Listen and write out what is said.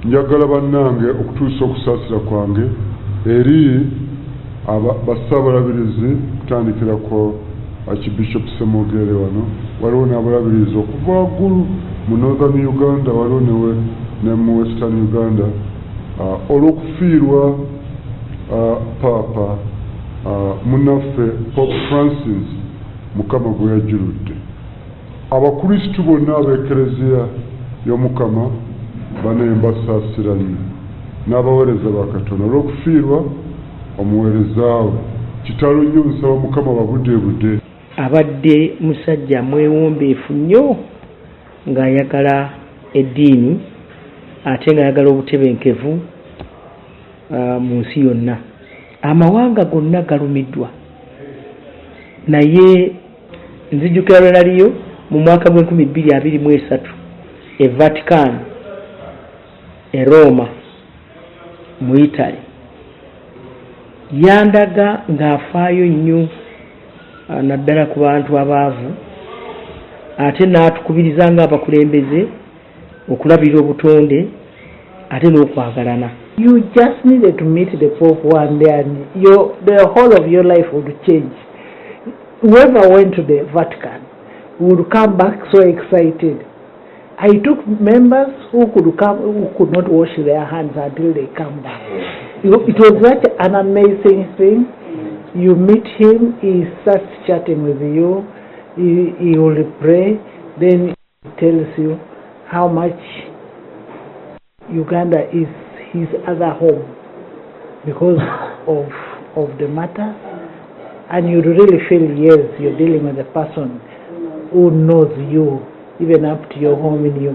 njagala bannange okutuusa okusaasira kwange eri Ssaabalabirizi kutandikirako Archbishop Semogere wano waliwo n'abalabirizi okuva waggulu mu Northern Uganda waliwo ne mu Western Uganda olw'okufiirwa Paapa munaffe Paapa Francis Mukama gwe yajjuludde. Abakristu bonna ab'eklezia y'Omukama bane mbasaasira nnyo n'abaweereza ba Katonda olw'okufiirwa omuweereza we. Kitalo nnyo nsaba Mukama babudde abadde musajja mwewombeefu nnyo ng'ayagala eddiini ate ng'ayagala obutebenkevu mu nsi yonna. Amawanga gonna galumiddwa naye nzijukira Olwaleero mu mwaka gw'2023 e Vatican e Roma mu Italy yandaga ng'afaayo nnyo naddala ku bantu abaavu ate n'atukubiriza ng'abakulembeze okulabira obutonde ate n'okwagalana. You just needed to meet the Pope one day and the whole of your life would change. Whoever went to the Vatican would come back so excited. I took members who could not wash their hands until they come back. It was such an amazing thing. You meet him, he starts chatting with you, he will pray, then he tells you how much Uganda is his other home because of the matter, and you really feel, yes, you're dealing with a person who knows you, even up to your home in